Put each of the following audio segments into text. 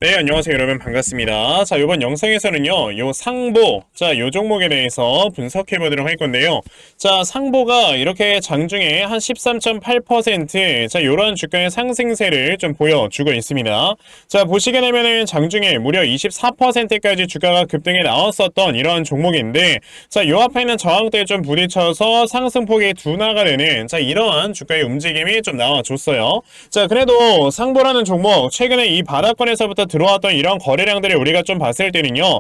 네, 안녕하세요 여러분, 반갑습니다. 자, 이번 영상에서는요 요 상보, 요 종목에 대해서 분석해 보도록 할 건데요. 자, 상보가 이렇게 장중에 한 13.8% 요런 주가의 상승세를 좀 보여주고 있습니다. 자, 보시게 되면은 장중에 무려 24%까지 주가가 급등해 나왔었던 이런 종목인데, 자, 요 앞에는 저항대에 좀 부딪혀서 상승폭이 둔화가 되는 이러한 주가의 움직임이 좀 나와줬어요. 자, 그래도 상보라는 종목 최근에 이 바닥권에서부터 들어왔던 이런 거래량들을 우리가 좀 봤을 때는요,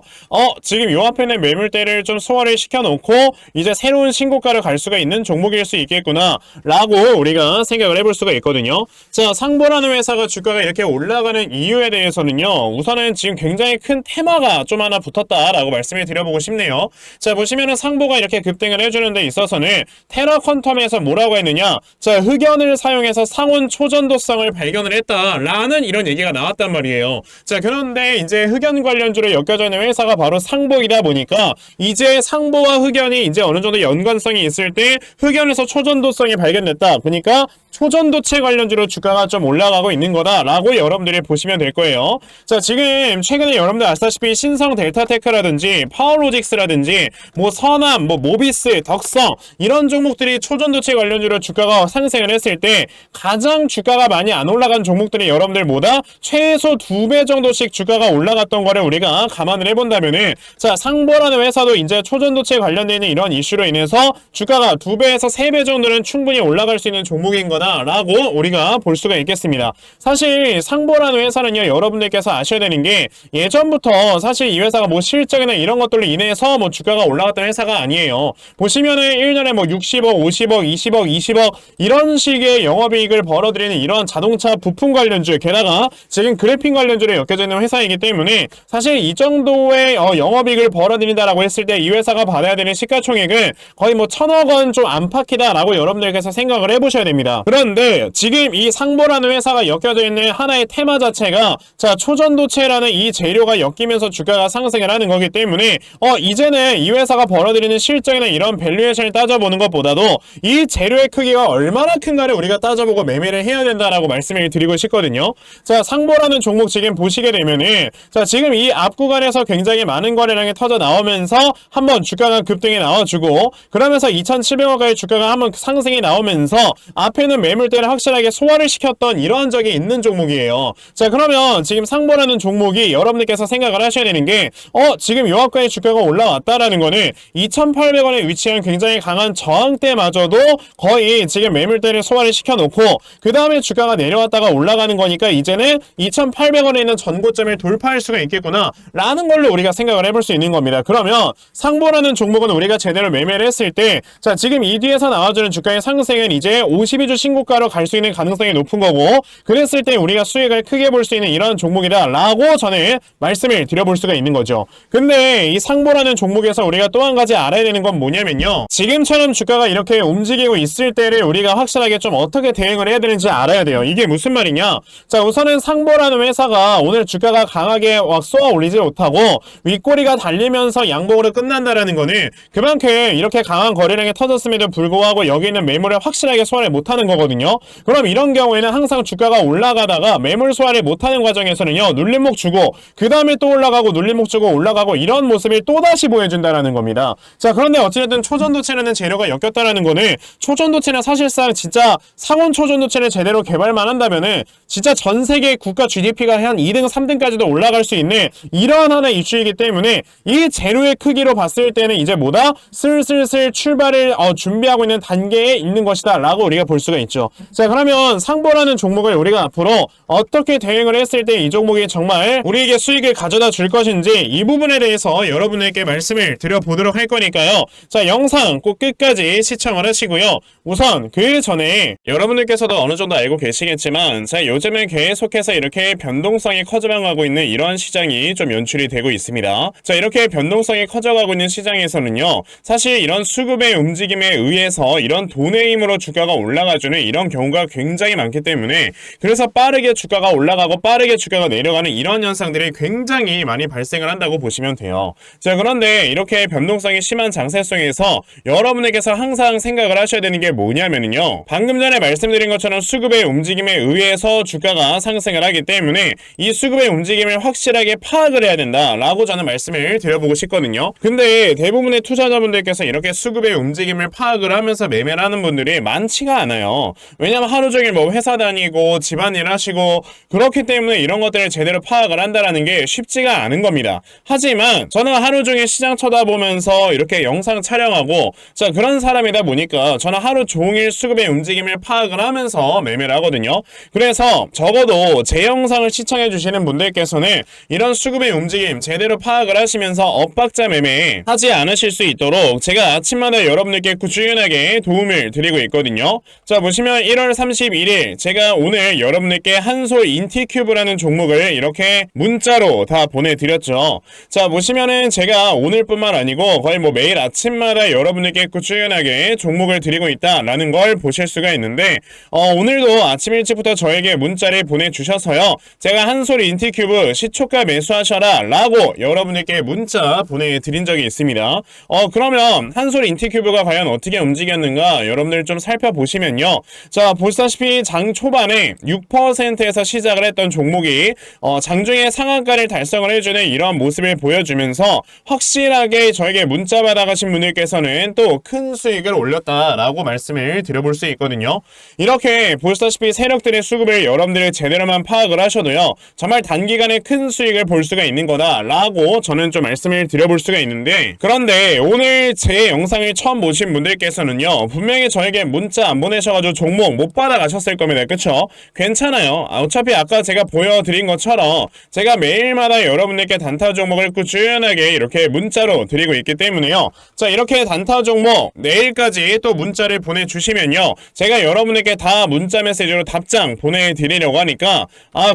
지금 요 앞에는 매물대를 좀 소화를 시켜놓고 이제 새로운 신고가를 갈 수가 있는 종목일 수 있겠구나 라고 우리가 생각을 해볼 수가 있거든요. 자, 상보라는 회사가 주가가 이렇게 올라가는 이유에 대해서는요, 우선은 지금 굉장히 큰 테마가 좀 하나 붙었다라고 말씀을 드려보고 싶네요. 자, 보시면은 상보가 이렇게 급등을 해주는 데 있어서는 테라 퀀텀에서 뭐라고 했느냐, 자, 흑연을 사용해서 상온 초전도성을 발견을 했다라는 이런 얘기가 나왔단 말이에요. 자, 그런데 이제 흑연 관련주로 엮여져 있는 회사가 바로 상보이다 보니까 이제 상보와 흑연이 이제 어느 정도 연관성이 있을 때 흑연에서 초전도성이 발견됐다. 그러니까 초전도체 관련주로 주가가 좀 올라가고 있는 거다라고 여러분들이 보시면 될 거예요. 자, 지금 최근에 여러분들 아시다시피 신성 델타테크라든지 파워로직스라든지 뭐 서남, 뭐 모비스, 덕성 이런 종목들이 초전도체 관련주로 주가가 상승을 했을 때 가장 주가가 많이 안 올라간 종목들이 여러분들보다 최소 2배 정도씩 주가가 올라갔던 거를 우리가 감안을 해본다면은, 자, 상보라는 회사도 이제 초전도체 관련되어 있는 이런 이슈로 인해서 주가가 2배에서 3배 정도는 충분히 올라갈 수 있는 종목인 거다라고 우리가 볼 수가 있겠습니다. 사실 상보라는 회사는요, 여러분들께서 아셔야 되는 게 예전부터 사실 이 회사가 뭐 실적이나 이런 것들로 인해서 뭐 주가가 올라갔던 회사가 아니에요. 보시면은 1년에 뭐 60억, 50억, 20억, 20억 이런 식의 영업이익을 벌어들이는 이런 자동차 부품 관련주, 게다가 지금 그래핀 관련주로 엮여져 있는 회사이기 때문에 사실 이 정도의 영업이익을 벌어들인다라고 했을 때 이 회사가 받아야 되는 시가총액은 거의 뭐 1,000억 원 좀 안팎이다라고 여러분들께서 생각을 해보셔야 됩니다. 그런데 지금 이 상보라는 회사가 엮여져 있는 하나의 테마 자체가, 자, 초전도체라는 이 재료가 엮이면서 주가가 상승을 하는 거기 때문에 이제는 이 회사가 벌어들이는 실적이나 이런 밸류에이션을 따져보는 것보다도 이 재료의 크기가 얼마나 큰가를 우리가 따져보고 매매를 해야 된다라고 말씀을 드리고 싶거든요. 자, 상보라는 종목 지금 보시게 되면은, 자, 지금 이 앞 구간에서 굉장히 많은 거래량이 터져 나오면서 한번 주가가 급등이 나와주고, 그러면서 2,700억의 주가가 한번 상승이 나오면서 앞에는 매물대를 확실하게 소화를 시켰던 이러한 적이 있는 종목이에요. 자, 그러면 지금 상보라는 종목이 여러분들께서 생각을 하셔야 되는 게, 지금 요 앞까지 주가가 올라왔다라는 거는 2,800원에 위치한 굉장히 강한 저항대마저도 거의 지금 매물대를 소화를 시켜놓고 그 다음에 주가가 내려왔다가 올라가는 거니까 이제는 2,800원에 있는 전고점을 돌파할 수가 있겠구나 라는 걸로 우리가 생각을 해볼 수 있는 겁니다. 그러면 상보라는 종목은 우리가 제대로 매매를 했을 때, 자, 지금 이 뒤에서 나와주는 주가의 상승은 이제 52주 신고가로 갈 수 있는 가능성이 높은 거고, 그랬을 때 우리가 수익을 크게 볼 수 있는 이런 종목이다 라고 저는 말씀을 드려볼 수가 있는 거죠. 근데 이 상보라는 종목에서 우리가 또 한 가지 알아야 되는 건 뭐냐면요, 지금처럼 주가가 이렇게 움직이고 있을 때를 우리가 확실하게 좀 어떻게 대응을 해야 되는지 알아야 돼요. 이게 무슨 말이냐, 자, 우선은 상보라는 회사가 오늘 주가가 강하게 막 쏘아 올리지 못하고 윗꼬리가 달리면서 양봉으로 끝난다라는 거는 그만큼 이렇게 강한 거래량이 터졌음에도 불구하고 여기 있는 매물을 확실하게 소화를 못하는 거거든요. 그럼 이런 경우에는 항상 주가가 올라가다가 매물 소화를 못하는 과정에서는요, 눌림목 주고 그 다음에 또 올라가고 눌림목 주고 올라가고 이런 모습을 또다시 보여준다라는 겁니다. 자, 그런데 어찌됐든 초전도체라는 재료가 엮였다라는 거는, 초전도체는 사실상 진짜 상온 초전도체를 제대로 개발만 한다면은 진짜 전 세계 국가 GDP가 한 2등, 3등까지도 올라갈 수 있는 이러한 하나의 이슈이기 때문에 이 재료의 크기로 봤을 때는 이제 뭐다? 슬슬슬 출발을 준비하고 있는 단계에 있는 것이다 라고 우리가 볼 수가 있죠. 자, 그러면 상보라는 종목을 우리가 앞으로 어떻게 대응을 했을 때 이 종목이 정말 우리에게 수익을 가져다 줄 것인지 이 부분에 대해서 여러분에게 말씀을 드려보도록 할 거니까요. 자, 영상 꼭 끝까지 시청을 하시고요. 우선 그 전에 여러분들께서도 어느 정도 알고 계시겠지만, 자, 요즘은 계속해서 이렇게 변동성이 커져가고 있는 이러한 시장이 좀 연출이 되고 있습니다. 자, 이렇게 변동성이 커져가고 있는 시장에서는요, 사실 이런 수급의 움직임에 의해서 이런 돈의 힘으로 주가가 올라가주는 이런 경우가 굉장히 많기 때문에, 그래서 빠르게 주가가 올라가고 빠르게 주가가 내려가는 이런 현상들이 굉장히 많이 발생을 한다고 보시면 돼요. 자, 그런데 이렇게 변동성이 심한 장세 속에서 여러분에게서 항상 생각을 하셔야 되는 게 뭐냐면요, 방금 전에 말씀드린 것처럼 수급의 움직임에 의해서 주가가 상승을 하기 때문에 이 이 수급의 움직임을 확실하게 파악을 해야 된다라고 저는 말씀을 드려보고 싶거든요. 근데 대부분의 투자자분들께서 이렇게 수급의 움직임을 파악을 하면서 매매를 하는 분들이 많지가 않아요. 왜냐면 하루 종일 뭐 회사 다니고 집안일 하시고 그렇기 때문에 이런 것들을 제대로 파악을 한다라는 게 쉽지가 않은 겁니다. 하지만 저는 하루 종일 시장 쳐다보면서 이렇게 영상 촬영하고 자 그런 사람이다 보니까 저는 하루 종일 수급의 움직임을 파악을 하면서 매매를 하거든요. 그래서 적어도 제 영상을 시청해 주시는 분들께서는 이런 수급의 움직임 제대로 파악을 하시면서 엇박자 매매 하지 않으실 수 있도록 제가 아침마다 여러분들께 꾸준하게 도움을 드리고 있거든요. 자 보시면 1월 31일 제가 오늘 여러분들께 한솔 인티큐브라는 종목을 이렇게 문자로 다 보내드렸죠. 자 보시면은 제가 오늘뿐만 아니고 거의 뭐 매일 아침마다 여러분들께 꾸준하게 종목을 드리고 있다라는 걸 보실 수가 있는데 오늘도 아침 일찍부터 저에게 문자를 보내주셔서요. 제가 한솔 인티큐브 시초가 매수하셔라 라고 여러분들께 문자 보내드린 적이 있습니다. 그러면 한솔 인티큐브가 과연 어떻게 움직였는가 여러분들 좀 살펴보시면요. 자 보시다시피 장 초반에 6%에서 시작을 했던 종목이 장중에 상한가를 달성을 해주는 이러한 모습을 보여주면서 확실하게 저에게 문자 받아가신 분들께서는 또 큰 수익을 올렸다라고 말씀을 드려볼 수 있거든요. 이렇게 보시다시피 세력들의 수급을 여러분들이 제대로만 파악을 하셔도요. 정말 단기간에 큰 수익을 볼 수가 있는 거다라고 저는 좀 말씀을 드려볼 수가 있는데 그런데 오늘 제 영상을 처음 보신 분들께서는요. 분명히 저에게 문자 안 보내셔가지고 종목 못 받아가셨을 겁니다. 그쵸? 괜찮아요. 어차피 아까 제가 보여드린 것처럼 제가 매일마다 여러분들께 단타 종목을 꾸준하게 이렇게 문자로 드리고 있기 때문에요. 자 이렇게 단타 종목 내일까지 또 문자를 보내주시면요. 제가 여러분에게 다 문자 메시지로 답장 보내드리려고 하니까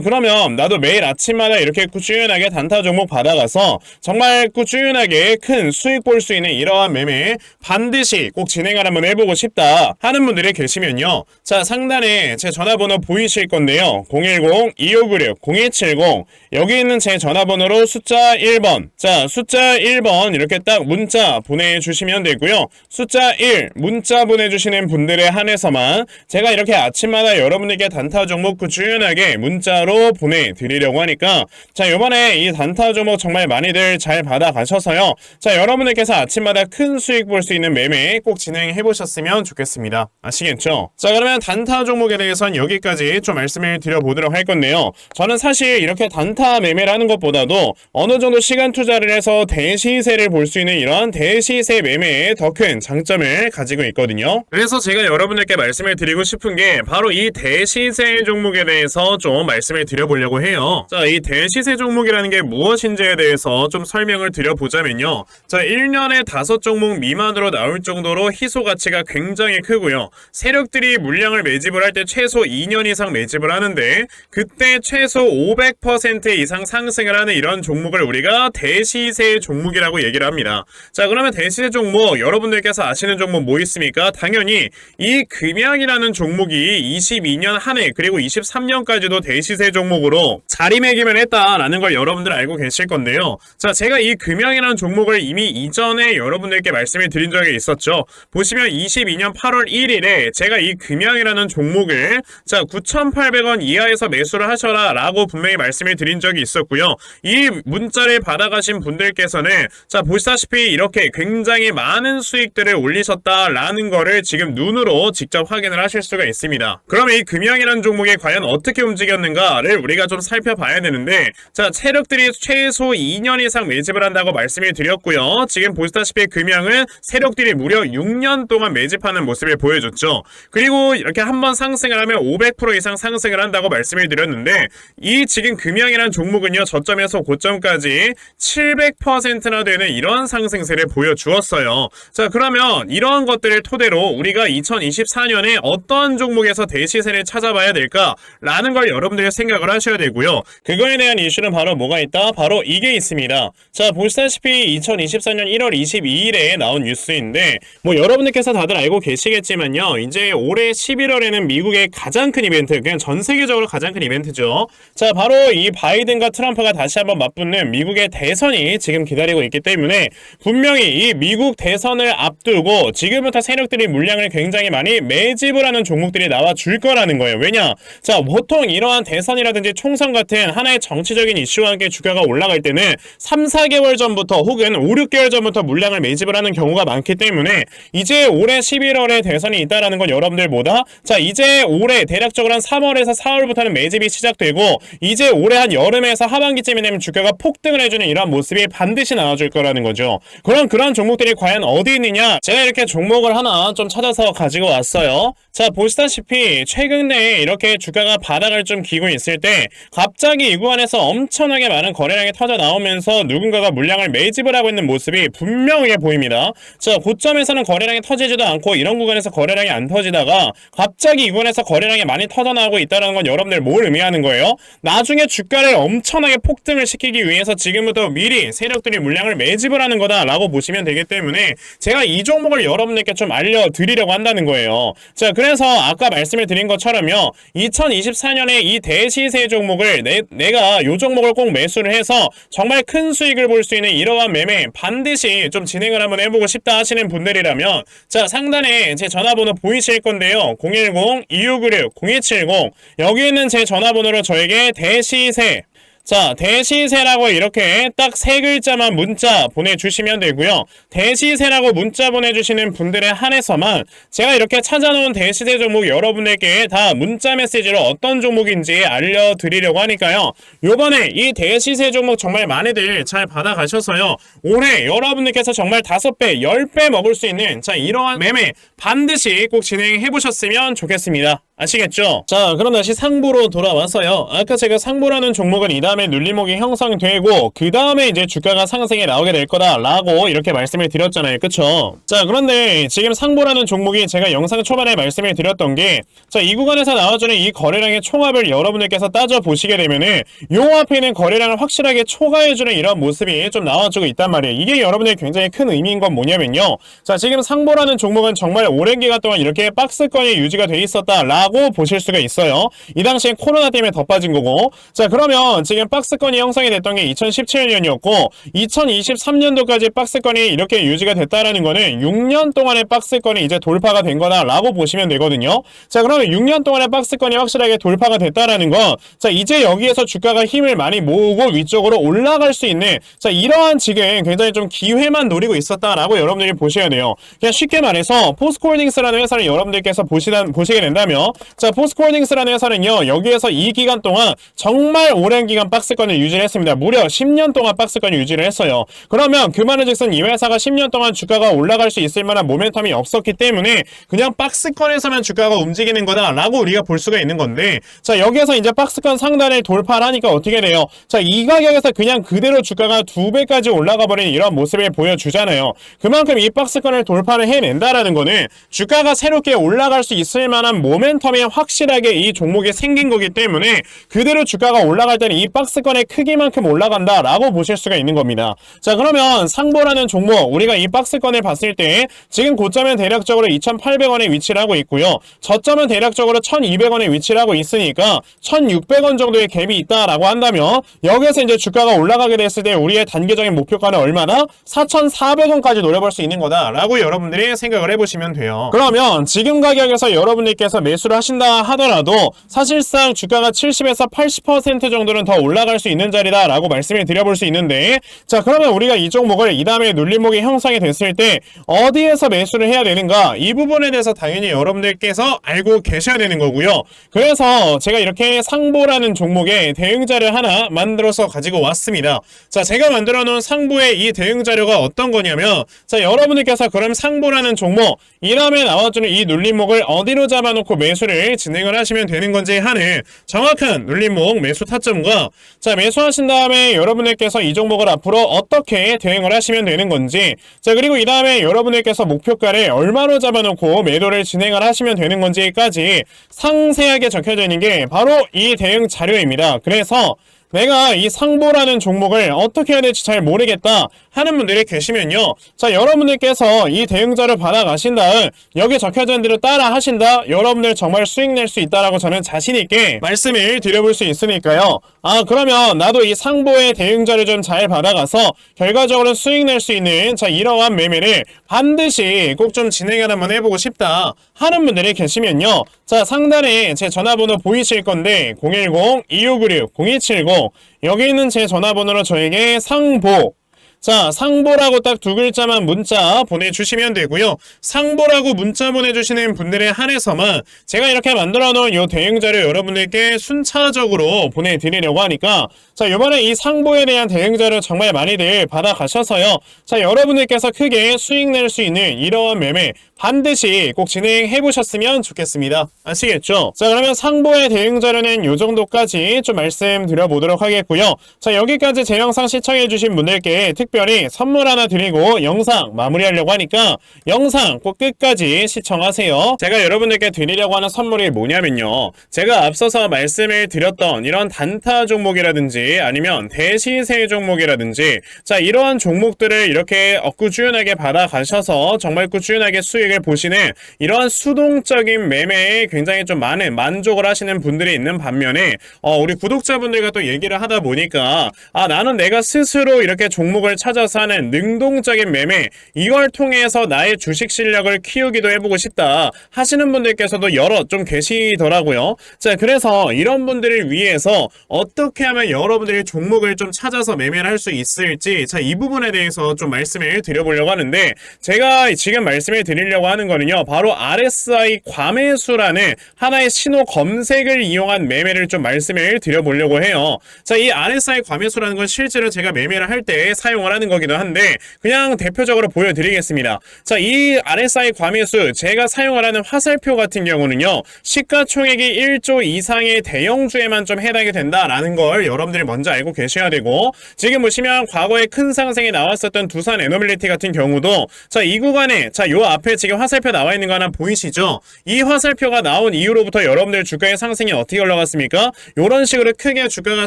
그러면 나도 매일 아침마다 이렇게 꾸준하게 단타 종목 받아가서 정말 꾸준하게 큰 수익 볼 수 있는 이러한 매매 반드시 꼭 진행을 한번 해보고 싶다 하는 분들이 계시면요. 자 상단에 제 전화번호 보이실 건데요. 010-2596-0170 여기 있는 제 전화번호로 숫자 1번 자 숫자 1번 이렇게 딱 문자 보내주시면 되고요. 숫자 1 문자 보내주시는 분들에 한해서만 제가 이렇게 아침마다 여러분들께 단타 종목 꾸준하게 문자로 보내드리려고 하니까 자 요번에 이 단타 종목 정말 많이들 잘 받아가셔서요. 자 여러분들께서 아침마다 큰 수익 볼 수 있는 매매 꼭 진행해 보셨으면 좋겠습니다. 아시겠죠? 자 그러면 단타 종목에 대해서는 여기까지 좀 말씀을 드려보도록 할 건데요. 저는 사실 이렇게 단타 매매를 하는 것보다도 어느 정도 시간 투자를 해서 대시세를 볼 수 있는 이런 대시세 매매에 더 큰 장점을 가지고 있거든요. 그래서 제가 여러분들께 말씀을 드리고 싶은 게 바로 이 대시세 종목에 대해서 좀 말씀을 드려보려고 해요. 자, 이 대시세 종목이라는 게 무엇인지에 대해서 좀 설명을 드려보자면요. 자, 1년에 5종목 미만으로 나올 정도로 희소 가치가 굉장히 크고요. 세력들이 물량을 매집을 할 때 최소 2년 이상 매집을 하는데 그때 최소 500% 이상 상승을 하는 이런 종목을 우리가 대시세 종목이라고 얘기를 합니다. 자, 그러면 대시세 종목 여러분들께서 아시는 종목 뭐 있습니까? 당연히 이 금양이라는 종목이 22년 한 해 그리고 23년까지도 대시세 종목으로 자리매김을 했다라는 걸 여러분들 알고 계실 건데요. 자, 제가 이 금양이라는 종목을 이미 이전에 여러분들께 말씀을 드린 적이 있었죠. 보시면 22년 8월 1일에 제가 이 금양이라는 종목을 자 9,800원 이하에서 매수를 하셔라 라고 분명히 말씀을 드린 적이 있었고요. 이 문자를 받아가신 분들께서는 자 보시다시피 이렇게 굉장히 많은 수익들을 올리셨다라는 거를 지금 눈으로 직접 확인을 하실 수가 있습니다. 그러면 이 금양이라는 종목이 과연 어떻게 움직였는가를 우리가 좀 살펴봐야 되는데 자 세력들이 최소 2년 이상 매집을 한다고 말씀을 드렸고요. 지금 보시다시피 금양은 세력들이 무려 6년 동안 매집하는 모습을 보여줬죠. 그리고 이렇게 한번 상승을 하면 500% 이상 상승을 한다고 말씀을 드렸는데 이 지금 금양이라는 종목은요 저점에서 고점까지 700%나 되는 이런 상승세를 보여주었어요. 자 그러면 이러한 것들을 토대로 우리가 2024년에 어떤 종목에서 대시세를 찾아봐야 될까라는 걸 여러분들이 생각을 하셔야 되고요. 그거에 대한 이슈는 바로 뭐가 있다? 바로 이게 있습니다. 자 보시다시피 2024년 1월 22일에 나온 뉴스인데 뭐 여러분들께서 다들 알고 계시겠지만요. 이제 올해 11월에는 미국의 가장 큰 이벤트 그냥 전 세계적으로 가장 큰 이벤트죠. 자 바로 이 바이든과 트럼프가 다시 한번 맞붙는 미국의 대선이 지금 기다리고 있기 때문에 분명히 이 미국 대선을 앞두고 지금부터 세력들이 물량을 굉장히 많이 매집을 하는 종목들이 나와 줄 거라는 거예요. 왜냐? 자 보통 이러한 대선이라든지 총선 총선 같은 하나의 정치적인 이슈와 함께 주가가 올라갈 때는 3, 4개월 전부터 혹은 5, 6개월 전부터 물량을 매집을 하는 경우가 많기 때문에 이제 올해 11월에 대선이 있다라는 건 여러분들 뭐다? 자, 이제 올해 대략적으로 한 3월에서 4월부터는 매집이 시작되고 이제 올해 한 여름에서 하반기쯤이 되면 주가가 폭등을 해주는 이러한 모습이 반드시 나와줄 거라는 거죠. 그럼 그런 종목들이 과연 어디 있느냐? 제가 이렇게 종목을 하나 좀 찾아서 가지고 왔어요. 자, 보시다시피 최근 내에 이렇게 주가가 바닥을 좀 기고 있을 때 갑자기 이 구간에서 엄청나게 많은 거래량이 터져 나오면서 누군가가 물량을 매집을 하고 있는 모습이 분명하게 보입니다. 자, 고점에서는 거래량이 터지지도 않고 이런 구간에서 거래량이 안 터지다가 갑자기 이 구간에서 거래량이 많이 터져 나오고 있다는 건 여러분들 뭘 의미하는 거예요? 나중에 주가를 엄청나게 폭등을 시키기 위해서 지금부터 미리 세력들이 물량을 매집을 하는 거다라고 보시면 되기 때문에 제가 이 종목을 여러분들께 좀 알려드리려고 한다는 거예요. 자, 그래서 아까 말씀을 드린 것처럼요, 2024년에 이 대시세 종목을 내가 이 종목을 꼭 매수를 해서 정말 큰 수익을 볼 수 있는 이러한 매매 반드시 좀 진행을 한번 해보고 싶다 하시는 분들이라면 자, 상단에 제 전화번호 보이실 건데요, 010-2696-0270 여기 있는 제 전화번호로 저에게 대시세, 자, 대시세라고 이렇게 딱 세 글자만 문자 보내주시면 되고요. 대시세라고 문자 보내주시는 분들에 한해서만 제가 이렇게 찾아놓은 대시세 종목 여러분들께 다 문자 메시지로 어떤 종목인지 알려드리려고 하니까요. 요번에 이 대시세 종목 정말 많이들 잘 받아가셔서요, 올해 여러분들께서 정말 5배, 10배 먹을 수 있는 자, 이러한 매매 반드시 꼭 진행해보셨으면 좋겠습니다. 아시겠죠? 자, 그럼 다시 상보로 돌아와서요, 아까 제가 상보라는 종목은 이 다음에 눌림목이 형성되고 그 다음에 이제 주가가 상승에 나오게 될 거다 라고 이렇게 말씀을 드렸잖아요. 그쵸? 자, 그런데 지금 상보라는 종목이 제가 영상 초반에 말씀을 드렸던 게 자, 이 구간에서 나와주는 이 거래량의 총합을 여러분들께서 따져보시게 되면은 요 앞에 있는 거래량을 확실하게 초과해주는 이런 모습이 좀 나와주고 있단 말이에요. 이게 여러분들 굉장히 큰 의미인 건 뭐냐면요, 자, 지금 상보라는 종목은 정말 오랜 기간 동안 이렇게 박스권이 유지가 돼 있었다 라고 보실 수가 있어요. 이 당시에 코로나 때문에 더 빠진 거고, 자, 그러면 지금 박스권이 형성이 됐던 게 2017년이었고 2023년도까지 박스권이 이렇게 유지가 됐다라는 거는 6년 동안의 박스권이 이제 돌파가 된 거다 라고 보시면 되거든요. 자, 그러면 6년 동안의 박스권이 확실하게 돌파가 됐다라는 건 자, 이제 여기에서 주가가 힘을 많이 모으고 위쪽으로 올라갈 수 있는 자, 이러한 지금 굉장히 좀 기회만 노리고 있었다라고 여러분들이 보셔야 돼요. 그냥 쉽게 말해서 포스코홀딩스라는 회사를 여러분들께서 보시게 된다면 자, 포스코홀딩스라는 회사는요, 여기에서 이 기간 동안 정말 오랜 기간 박스권을 유지를 했습니다. 무려 10년 동안 박스권을 유지를 했어요. 그러면 그 말은즉슨 이 회사가 10년 동안 주가가 올라갈 수 있을 만한 모멘텀이 없었기 때문에 그냥 박스권에서만 주가가 움직이는 거다라고 우리가 볼 수가 있는 건데, 자, 여기에서 이제 박스권 상단을 돌파를 하니까 어떻게 돼요? 자, 이 가격에서 그냥 그대로 주가가 2배까지 올라가 버린 이런 모습을 보여주잖아요. 그만큼 이 박스권을 돌파를 해낸다라는 거는 주가가 새롭게 올라갈 수 있을 만한 모멘텀이 확실하게 이 종목에 생긴 거기 때문에 그대로 주가가 올라갈 때는 이 박스권의 크기만큼 올라간다 라고 보실 수가 있는 겁니다. 자, 그러면 상보라는 종목, 우리가 이 박스권을 봤을 때 지금 고점은 대략적으로 2,800원에 위치를 하고 있고요, 저점은 대략적으로 1,200원에 위치를 하고 있으니까 1,600원 정도의 갭이 있다라고 한다면 여기에서 이제 주가가 올라가게 됐을 때 우리의 단기적인 목표가는 얼마나? 4,400원까지 노려볼 수 있는 거다라고 여러분들이 생각을 해보시면 돼요. 그러면 지금 가격에서 여러분들께서 매수를 하신다 하더라도 사실상 주가가 70에서 80% 정도는 더 올라갈 수 있는 자리다 라고 말씀을 드려볼 수 있는데, 자, 그러면 우리가 이 종목을 이 다음에 눌림목이 형성이 됐을 때 어디에서 매수를 해야 되는가, 이 부분에 대해서 당연히 여러분들께서 알고 계셔야 되는 거고요. 그래서 제가 이렇게 상보라는 종목의 대응자를 하나 만들어서 가지고 왔습니다. 자, 제가 만들어 놓은 상보의 이 대응자료가 어떤 거냐면, 자, 여러분들께서 그럼 상보라는 종목 이 다음에 나와주는 이 눌림목을 어디로 잡아놓고 매수를 진행을 하시면 되는 건지 하는 정확한 눌림목 매수 타점과, 자, 매수하신 다음에 여러분들께서 이 종목을 앞으로 어떻게 대응을 하시면 되는 건지, 자, 그리고 이 다음에 여러분들께서 목표가를 얼마로 잡아놓고 매도를 진행을 하시면 되는 건지까지 상세하게 적혀져 있는 게 바로 이 대응 자료입니다. 그래서 내가 이 상보라는 종목을 어떻게 해야 될지 잘 모르겠다 하는 분들이 계시면요. 자, 여러분들께서 이 대응자를 받아가신 다음 여기 적혀져 있는 대로 따라 하신다. 여러분들 정말 수익 낼 수 있다라고 저는 자신 있게 말씀을 드려볼 수 있으니까요. 아, 그러면 나도 이 상보의 대응자를 좀 잘 받아가서 결과적으로 수익 낼 수 있는 자, 이러한 매매를 반드시 꼭 좀 진행을 한번 해보고 싶다 하는 분들이 계시면요. 자, 상단에 제 전화번호 보이실 건데 010-2596-0270 여기 있는 제 전화번호로 저에게 상보, 자, 상보라고 딱 두 글자만 문자 보내주시면 되고요. 상보라고 문자 보내주시는 분들에 한해서만 제가 이렇게 만들어 놓은 이 대응자를 여러분들께 순차적으로 보내드리려고 하니까 자, 이번에 이 상보에 대한 대응자를 정말 많이들 받아가셔서요. 자, 여러분들께서 크게 수익 낼 수 있는 이러한 매매 반드시 꼭 진행해 보셨으면 좋겠습니다. 아시겠죠? 자, 그러면 상보의 대응 자료는 요 정도까지 좀 말씀드려 보도록 하겠고요. 자, 여기까지 제 영상 시청해 주신 분들께 특별히 선물 하나 드리고 영상 마무리하려고 하니까 영상 꼭 끝까지 시청하세요. 제가 여러분들께 드리려고 하는 선물이 뭐냐면요. 제가 앞서서 말씀을 드렸던 이런 단타 종목이라든지 아니면 대시세 종목이라든지 자, 이러한 종목들을 이렇게 꾸준하게 받아가셔서 정말 꾸준하게 수익을 보시는 이러한 수동적인 매매에 굉장히 좀 많은 만족을 하시는 분들이 있는 반면에 우리 구독자분들과 또 얘기를 하다 보니까 나는 내가 스스로 이렇게 종목을 찾아서 하는 능동적인 매매 이걸 통해서 나의 주식 실력을 키우기도 해보고 싶다 하시는 분들께서도 여러 좀 계시더라고요. 자, 그래서 이런 분들을 위해서 어떻게 하면 여러분들이 종목을 좀 찾아서 매매를 할 수 있을지 자, 이 부분에 대해서 좀 말씀을 드려보려고 하는데 제가 지금 말씀을 드리려고 하는 거는요. 바로 RSI 과매수라는 하나의 신호 검색을 이용한 매매를 좀 말씀을 드려보려고 해요. 자, 이 RSI 과매수라는 건 실제로 제가 매매를 할 때 사용을 하는 거기도 한데 그냥 대표적으로 보여드리겠습니다. 자, 이 RSI 과매수 제가 사용을 하는 화살표 같은 경우는요. 시가총액이 1조 이상의 대형주에만 좀 해당이 된다라는 걸 여러분들이 먼저 알고 계셔야 되고 지금 보시면 과거에 큰 상승이 나왔었던 두산 에너빌리티 같은 경우도 자, 이 구간에 자, 요 앞에 지금 화살표 나와 있는 거 하나 보이시죠? 이 화살표가 나온 이후로부터 여러분들 주가의 상승이 어떻게 올라갔습니까? 이런 식으로 크게 주가가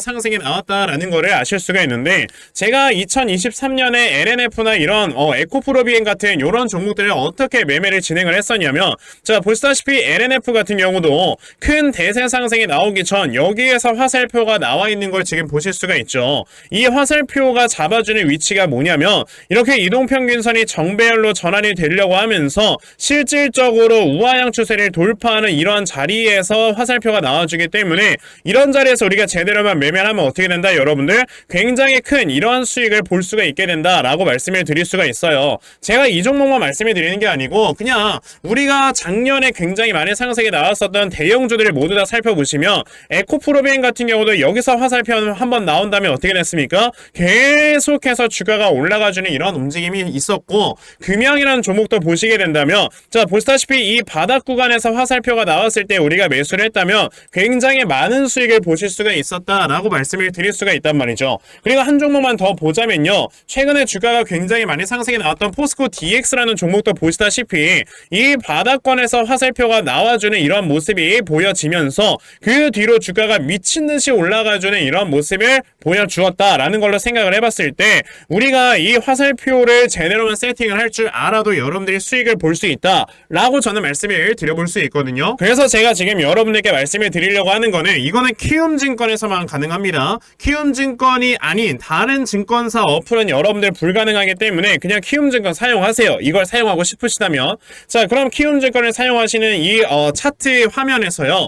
상승이 나왔다라는 거를 아실 수가 있는데 제가 2023년에 LNF나 이런 에코프로비엔 같은 이런 종목들을 어떻게 매매를 진행을 했었냐면 자, 보시다시피 LNF 같은 경우도 큰 대세 상승이 나오기 전 여기에서 화살표가 나와 있는 걸 지금 보실 수가 있죠. 이 화살표가 잡아주는 위치가 뭐냐면 이렇게 이동평균선이 정배열로 전환이 되려고 하면서 실질적으로 우하향 추세를 돌파하는 이런 자리에서 화살표가 나와주기 때문에 이런 자리에서 우리가 제대로만 매매를 하면 어떻게 된다? 여러분들 굉장히 큰 이러한 수익을 볼 수가 있게 된다라고 말씀을 드릴 수가 있어요. 제가 이 종목만 말씀을 드리는 게 아니고 그냥 우리가 작년에 굉장히 많이 상승이 나왔었던 대형주들을 모두 다 살펴보시면 에코프로비엔 같은 경우도 여기서 화살표 한번 나온 다음에 어떻게 됐습니까? 계속해서 주가가 올라가주는 이런 움직임이 있었고 금양이라는 종목도 보시게 된다면 자, 보시다시피 이 바닥 구간에서 화살표가 나왔을 때 우리가 매수를 했다면 굉장히 많은 수익을 보실 수가 있었다라고 말씀을 드릴 수가 있단 말이죠. 그리고 한 종목만 더 보자면요. 최근에 주가가 굉장히 많이 상승이 나왔던 포스코 DX라는 종목도 보시다시피 이 바닥권에서 화살표가 나와주는 이런 모습이 보여지면서 그 뒤로 주가가 미친듯이 올라가주는 이런 모습을 보여주었다라는 걸로 생각을 해봤을 때 우리가 이 화살표를 제대로만 세팅을 할 줄 알아도 여러분들이 수익을 볼 수 있다 라고 저는 말씀을 드려볼 수 있거든요. 그래서 제가 지금 여러분들께 말씀을 드리려고 하는 거는 이거는 키움증권에서만 가능합니다. 키움증권이 아닌 다른 증권사 어플은 여러분들 불가능하기 때문에 그냥 키움증권 사용하세요. 이걸 사용하고 싶으시다면 자, 그럼 키움증권을 사용하시는 이 차트 화면에서요.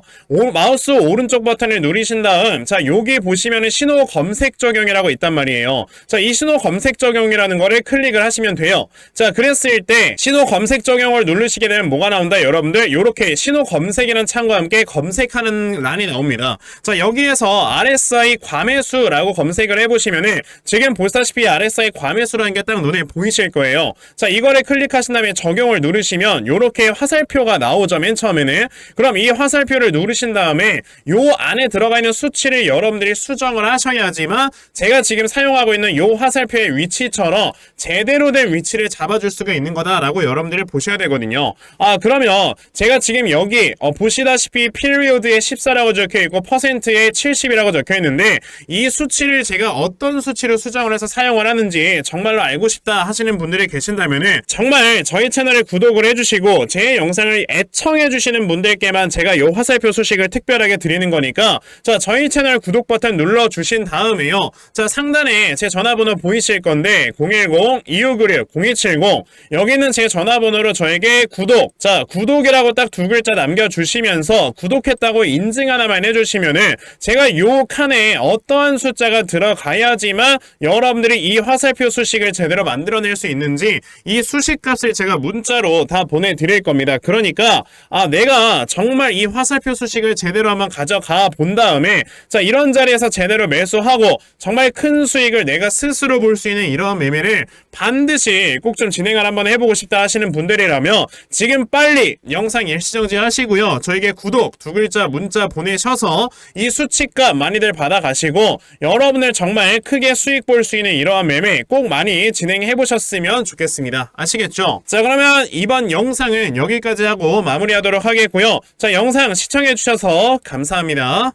마우스 오른쪽 버튼을 누르신 다음 자, 여기 보시면은 신호 검색 적용이라고 있단 말이에요. 자, 이 신호 검색 적용이라는 거를 클릭을 하시면 돼요. 자, 그랬을 때 신호 검색 적용을 누르시게 되면 뭐가 나온다? 여러분들 이렇게 신호 검색이라는 창과 함께 검색하는 란이 나옵니다. 자, 여기에서 RSI 과매수라고 검색을 해보시면은 지금 보시다시피 RSI 과매수라는 게 딱 눈에 보이실 거예요. 자, 이거를 클릭하신 다음에 적용을 누르시면 요렇게 화살표가 나오죠, 맨 처음에는. 그럼 이 화살표를 누르신 다음에 요 안에 들어가 있는 수치를 여러분들이 수정을 하셔야지만 제가 지금 사용하고 있는 요 화살표의 위치처럼 제대로 된 위치를 잡아줄 수가 있는 거다라고 여러분들이 보셔야 되거든요. 그러면 제가 지금 여기 보시다시피 period에 14라고 적혀있고 퍼센트에 70이라고 적혀있는데 이 수치를 제가 어떤 수치로 수정을 해서 사용을 하는지 정말로 알고 싶다 하시는 분들이 계신다면은 정말 저희 채널을 구독을 해주시고 제 영상을 애청해주시는 분들께만 제가 요 화살표 소식을 특별하게 드리는 거니까 자, 저희 채널 구독 버튼 눌러주신 다음에요. 자, 상단에 제 전화번호 보이실 건데 010-2596-0270 여기는 제 전화번호로 저에게 구독, 자, 구독이라고 딱 두 글자 남겨주시면서 구독했다고 인증 하나만 해주시면은 제가 요 칸에 어떠한 숫자가 들어가야지만 여러분들이 이 화살표 수식을 제대로 만들어낼 수 있는지 이 수식값을 제가 문자로 다 보내드릴 겁니다. 그러니까 내가 정말 이 화살표 수식을 제대로 한번 가져가 본 다음에 자, 이런 자리에서 제대로 매수하고 정말 큰 수익을 내가 스스로 볼 수 있는 이러한 매매를 반드시 꼭 좀 진행을 한번 해보고 싶다 하시는 분들이라면 지금 빨리 영상 일시정지 하시고요. 저에게 구독 두 글자 문자 보내셔서 이 수치값 많이들 받아가시고 여러분들 정말 크게 수익 볼 수 있는 이러한 매매 꼭 많이 진행해 보셨으면 좋겠습니다. 아시겠죠? 자, 그러면 이번 영상은 여기까지 하고 마무리하도록 하겠고요. 자, 영상 시청해 주셔서 감사합니다.